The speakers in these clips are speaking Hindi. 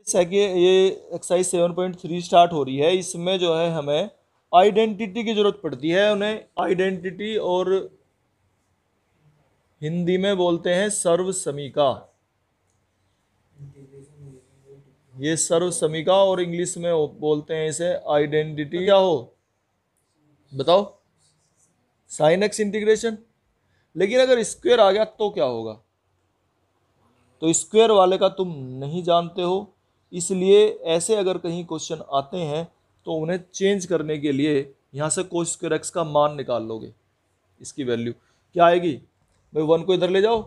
जैसा कि ये एक्सरसाइज 7.3 स्टार्ट हो रही है, इसमें जो है हमें आइडेंटिटी की जरूरत पड़ती है। उन्हें आइडेंटिटी और हिंदी में बोलते हैं सर्व समीका। ये सर्व समीका और इंग्लिश में बोलते हैं इसे आइडेंटिटी। क्या हो बताओ? Sine x integration. लेकिन अगर स्क्वायर आ गया तो क्या होगा? तो स्क्वायर वाले का तुम नहीं जानते हो, इसलिए ऐसे अगर कहीं क्वेश्चन आते हैं तो उन्हें चेंज करने के लिए यहाँ से कोस स्क्वायर एक्स का मान निकाल लोगे। इसकी वैल्यू क्या आएगी भाई? 1 को इधर ले जाओ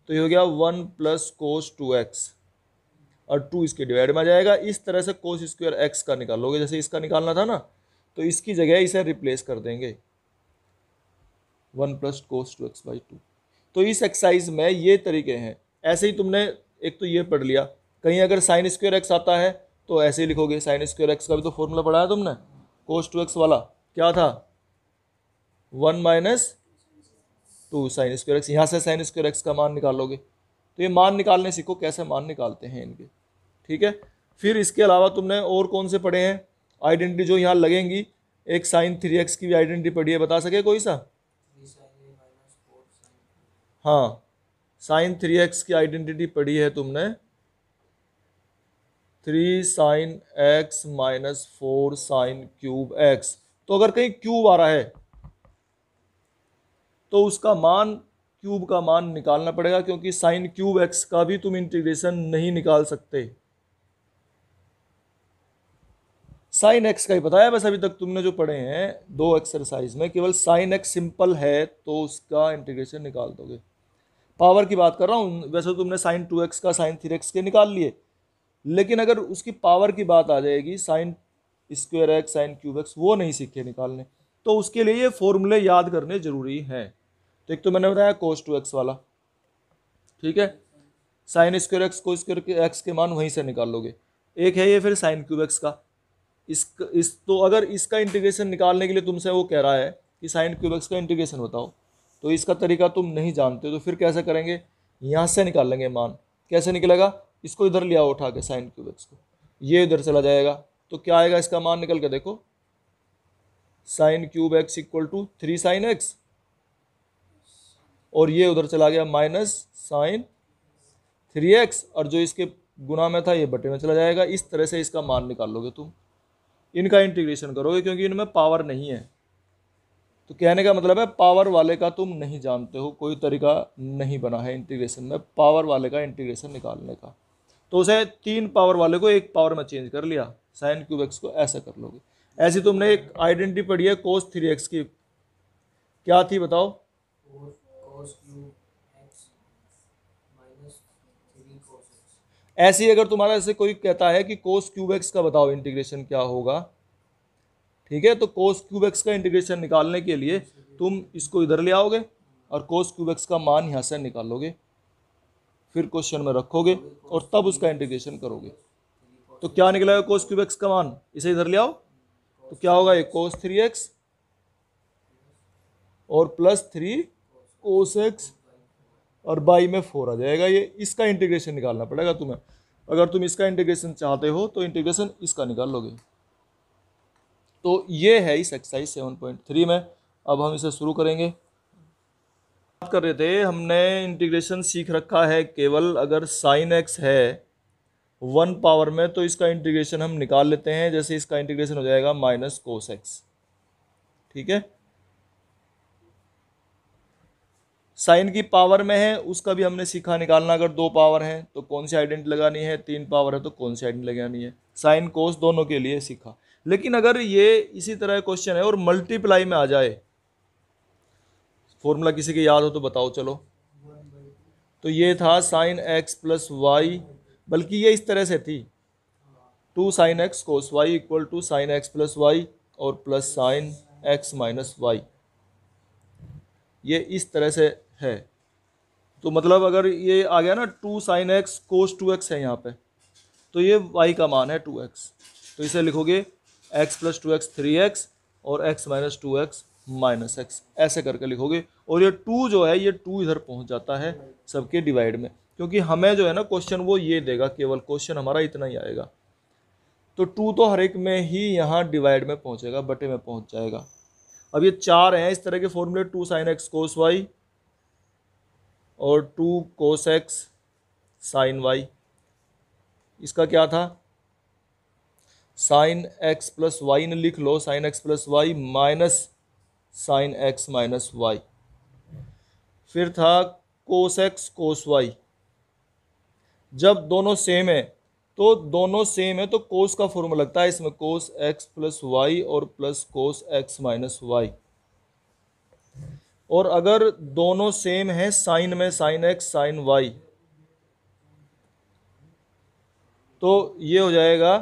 तो ये हो गया 1 प्लस कोस 2x और 2 इसके डिवाइड में आ जाएगा। इस तरह से कोस स्क्वायर एक्स का निकालोगे, जैसे इसका निकालना था ना, तो इसकी जगह इसे रिप्लेस कर देंगे 1 प्लस कोस 2x/2। तो इस एक्सरसाइज में ये तरीके हैं। ऐसे ही तुमने एक तो ये पढ़ लिया, कहीं अगर साइन स्क्वायर एक्स आता है तो ऐसे ही लिखोगे। साइन स्क्वायर एक्स का भी तो फॉर्मूला पढ़ा है तुमने, कोस 2x वाला क्या था? 1 माइनस 2 साइन स्क्वायर एक्स। यहाँ से साइन स्क्वायर एक्स का मान निकालोगे। तो ये मान निकालने सीखो, कैसे मान निकालते हैं इनके। ठीक है। फिर इसके अलावा तुमने और कौन से पढ़े हैं आइडेंटिटी जो यहाँ लगेंगी? एक साइन 3x की भी आइडेंटिटी पढ़ी है, बता सके कोई सा? हाँ, साइन 3x की आइडेंटिटी पढ़ी है तुमने, 3 sine x minus 4 sine cube x। तो अगर कहीं क्यूब आ रहा है तो उसका मान, क्यूब का मान निकालना पड़ेगा, क्योंकि साइन क्यूब x का भी तुम इंटीग्रेशन नहीं निकाल सकते। साइन एक्स का ही बताया बस अभी तक तुमने जो पढ़े हैं 2 एक्सरसाइज में, केवल साइन एक्स सिंपल है तो उसका इंटीग्रेशन निकाल दोगे। पावर की बात कर रहा हूँ, वैसे तुमने साइन 2x का साइन 3x के निकाल लिए, लेकिन अगर उसकी पावर की बात आ जाएगी, sine square x sign cube x, वो नहीं सीखे निकालने, तो उसके लिए ये फॉर्मूले याद करने जरूरी हैं। तो एक तो मैंने बताया कोस 2x वाला, ठीक है, साइन स्क्वायर एक्स को स्क्वायर एक्स के मान वहीं से निकाल लोगे। एक है ये फिर साइन क्यूब एक्स का, तो अगर इसका इंटीग्रेशन निकालने के लिए तुमसे वो कह रहा है कि साइन क्यूब एक्स का इंटीग्रेशन बताओ, तो इसका तरीका तुम नहीं जानते, तो फिर कैसे करेंगे? यहाँ से निकाल लेंगे मान। कैसे निकलेगा? इसको इधर लिया उठा के साइन क्यूब एक्स को, ये इधर चला जाएगा, तो क्या आएगा इसका मान निकल के देखो, sine cube x equal to 3 sine x, और ये उधर चला गया माइनस साइन 3x, और जो इसके गुना में था ये बटे में चला जाएगा। इस तरह से इसका मान निकाल लोगे तुम, इनका इंटीग्रेशन करोगे, क्योंकि इनमें पावर नहीं है। तो कहने का मतलब है पावर वाले का तुम नहीं जानते हो, कोई तरीका नहीं बना है इंटीग्रेशन में पावर वाले का इंटीग्रेशन निकालने का। तो उसे 3 पावर वाले को 1 पावर में चेंज कर लिया, साइन क्यूब एक्स को ऐसा कर लोगे। ऐसी तुमने एक आइडेंटिटी पढ़ी है कोस 3x की, क्या थी बताओ? ऐसी अगर तुम्हारा ऐसे कोई कहता है कि कोस क्यूब एक्स का बताओ इंटीग्रेशन क्या होगा, ठीक है, तो कोस क्यूब एक्स का इंटीग्रेशन निकालने के लिए तुम इसको इधर ले आओगे और कोस क्यूब एक्स का मान यहाँ से निकालोगे, फिर क्वेश्चन में रखोगे और तब उसका इंटीग्रेशन करोगे। तो क्या निकलेगा कोस क्यूब एक्स का मान? इसे इधर ले आओ, तो क्या होगा? ये कोस 3x और प्लस 3 कोस एक्स, और बाई में 4 आ जाएगा। ये इसका इंटीग्रेशन निकालना पड़ेगा तुम्हें। अगर तुम इसका इंटीग्रेशन चाहते हो तो इंटीग्रेशन इसका निकाल लोगे। तो ये है इस एक्सरसाइज 7.3 में। अब हम इसे शुरू करेंगे। बात कर रहे थे, हमने इंटीग्रेशन सीख रखा है केवल अगर साइन एक्स है 1 पावर में तो इसका इंटीग्रेशन हम निकाल लेते हैं। जैसे इसका इंटीग्रेशन हो जाएगा माइनस कोस एक्स, ठीक है। साइन की पावर में है उसका भी हमने सीखा निकालना, अगर 2 पावर है तो कौन सी आइडेंटिटी लगानी है, 3 पावर है तो कौन सी आइडेंटिटी लगानी है, साइन कोस दोनों के लिए सीखा। लेकिन अगर ये इसी तरह क्वेश्चन है और मल्टीप्लाई में आ जाए, फॉर्मूला किसी के याद हो तो बताओ चलो। तो ये था साइन एक्स प्लस वाई, बल्कि ये इस तरह से थी 2 sine X cos Y equal to sine X plus Y और plus sine X minus Y, ये इस तरह से है। तो मतलब अगर ये आ गया ना 2 साइन एक्स कोस 2x है यहाँ पे, तो ये y का मान है 2x, तो इसे लिखोगे x प्लस 2x 3x और x माइनस 2x -x, ऐसे करके लिखोगे। और ये 2 जो है ये 2 इधर पहुँच जाता है सबके डिवाइड में। क्योंकि हमें जो है ना क्वेश्चन वो ये देगा, केवल क्वेश्चन हमारा इतना ही आएगा। तो 2 तो हर एक में ही यहाँ डिवाइड में पहुँचेगा, बटे में पहुँच जाएगा। अब ये 4 हैं इस तरह के फॉर्मूले, 2 sin x cos y और 2 cos x sin y। इसका क्या था, sin x प्लस वाई ने लिख लो, sin x plus y minus sin x minus y. फिर था cos x cos y, जब दोनों सेम है तो दोनों सेम है तो cos का फॉर्मूला लगता है इसमें, cos x प्लस वाई और plus cos x minus y. और अगर दोनों सेम है साइन में, sin x sin y, तो ये हो जाएगा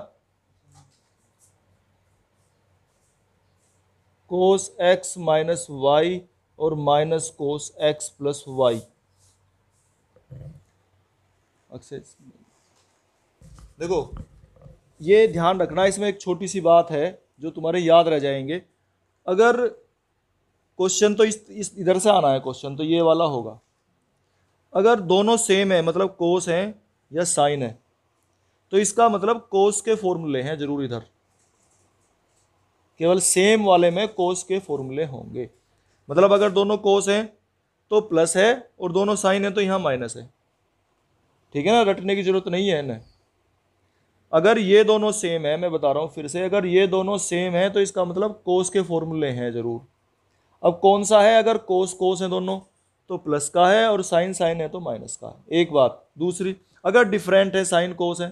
cos x माइनस वाई और minus cos x plus y. देखो ये ध्यान रखना, इसमें एक छोटी सी बात है जो तुम्हारे याद रह जाएंगे। अगर क्वेश्चन तो इस इधर से आना है, क्वेश्चन तो ये वाला होगा। अगर दोनों सेम है मतलब कोस है या साइन है, तो इसका मतलब कोस के फॉर्मूले हैं जरूर, इधर केवल सेम वाले में कोस के फॉर्मूले होंगे। मतलब अगर दोनों कोस हैं तो प्लस है और दोनों साइन है तो यहाँ माइनस है। ठीक है ना, रटने की जरूरत नहीं है इन्हें। अगर ये दोनों सेम है, मैं बता रहा हूँ फिर से, अगर ये दोनों सेम है तो इसका मतलब कोस के फॉर्मूले हैं जरूर। अब कौन सा है, अगर कोस कोस है दोनों तो प्लस का है और साइन साइन है तो माइनस का है, एक बात। दूसरी, अगर डिफरेंट है, साइन कोस है,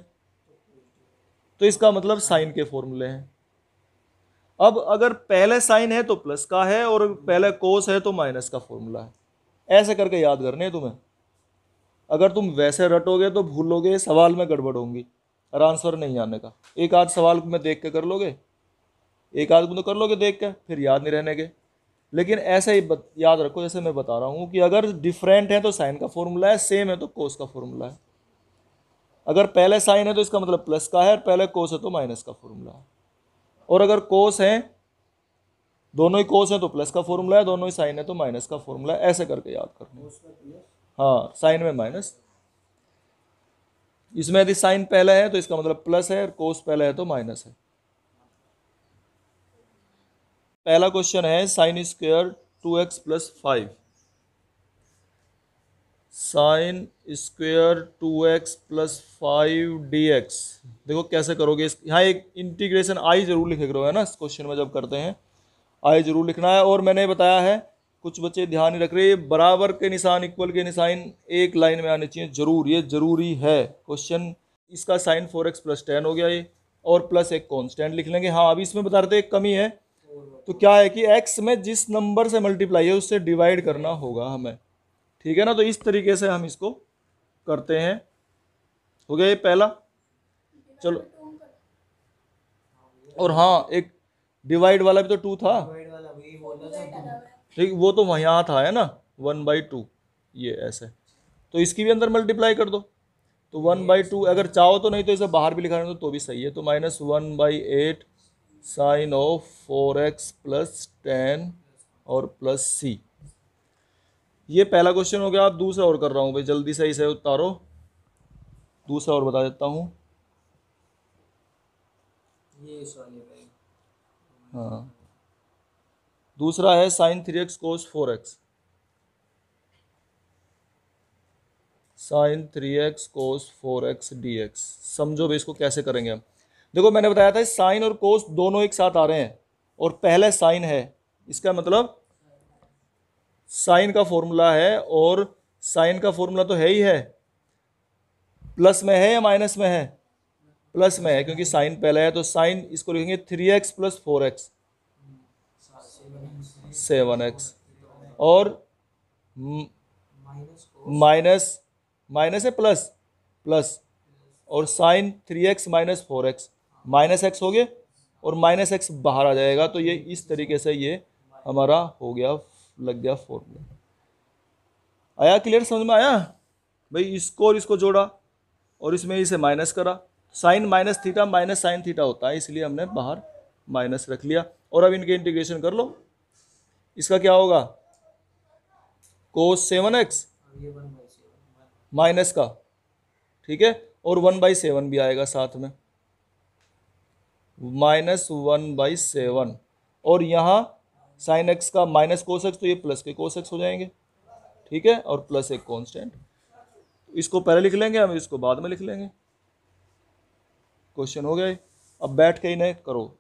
तो इसका मतलब साइन के फॉर्मूले हैं। अब अगर पहले साइन है तो प्लस का है और पहले कोस है तो माइनस का फॉर्मूला है। ऐसे करके याद करने हैं तुम्हें। अगर तुम वैसे रटोगे तो भूलोगे, सवाल में गड़बड़ होंगी और आंसर नहीं आने का। एक आध सवाल में देख के कर लोगे, एक आध तो कर लोगे देख के, फिर याद नहीं रहने के। लेकिन ऐसे ही याद रखो, जैसे मैं बता रहा हूँ कि अगर डिफरेंट है तो साइन का फॉर्मूला है, सेम है तो कोस का फॉर्मूला है। अगर पहले साइन है तो इसका मतलब प्लस का है और पहले कोस है तो माइनस का फॉर्मूला है। और अगर कोस है, दोनों ही कोस है तो प्लस का फॉर्मूला है, दोनों ही साइन है तो माइनस का फॉर्मूला है। ऐसे करके याद करना। हाँ, साइन में माइनस, इसमें यदि साइन पहले है तो इसका मतलब प्लस है और कोस पहले है तो माइनस है। पहला क्वेश्चन है sine square 2x plus 5। Sine square 2x plus 5 dx। देखो कैसे करोगे, यहाँ एक इंटीग्रेशन आई जरूर लिखे करो, है ना, इस क्वेश्चन में जब करते हैं आई जरूर लिखना है। और मैंने बताया है, कुछ बच्चे ध्यान नहीं रख रहे, बराबर के निशान, इक्वल के निशान एक लाइन में आने चाहिए जरूर, ये जरूरी है क्वेश्चन। इसका साइन 4x प्लस 10 हो गया ये, और प्लस एक कांस्टेंट लिख लेंगे। हाँ, अभी इसमें बता रहे थे एक कमी है, तो क्या है कि x में जिस नंबर से मल्टीप्लाई है उससे डिवाइड करना होगा हमें। ठीक है ना, तो इस तरीके से हम इसको करते हैं। हो गया ये पहला। चलो, और हाँ, एक डिवाइड वाला भी तो 2 था, ठीक, वो तो वहाँ था, है ना, 1/2, ये ऐसे। तो इसकी भी अंदर मल्टीप्लाई कर दो, तो 1/2 अगर चाहो तो, नहीं तो इसे बाहर भी लिखा रहे तो भी सही है। तो -1/8 साइन ऑफ 4x प्लस 10 और प्लस c। ये पहला क्वेश्चन हो गया। आप दूसरा और कर रहा हूँ भाई, जल्दी से इसे उतारो। दूसरा और बता देता हूँ, हाँ, दूसरा है साइन 3x कोस 4x। साइन 3x कोस 4x dx। समझो भाई इसको कैसे करेंगे हम। देखो मैंने बताया था साइन और कोस दोनों एक साथ आ रहे हैं और पहले साइन है, इसका मतलब साइन का फॉर्मूला है, और साइन का फॉर्मूला तो है ही है। प्लस में है या माइनस में है? प्लस में है, क्योंकि साइन पहले है। तो साइन इसको लिखेंगे 3x प्लस 4x 7x, और माइनस है प्लस प्लस, और sine 3x minus 4x, minus x हो गया और माइनस एक्स बाहर आ जाएगा। तो ये इस तरीके से ये हमारा हो गया, लग गया फॉर्मूला। आया क्लियर, समझ में आया भाई? इसको और इसको जोड़ा और इसमें इसे माइनस करा, sine minus theta minus sine theta होता है, इसलिए हमने बाहर माइनस रख लिया। और अब इनके इंटीग्रेशन कर लो। इसका क्या होगा, कोस 7x, माइनस का, ठीक है, और 1/7 भी आएगा साथ में, -1/7। और यहाँ साइन एक्स का माइनस कोस एक्स, तो ये प्लस के कोस एक्स हो जाएंगे, ठीक है, और प्लस एक कांस्टेंट। इसको पहले लिख लेंगे हम, इसको बाद में लिख लेंगे। क्वेश्चन हो गया। अब बैठ के इन्हें करो।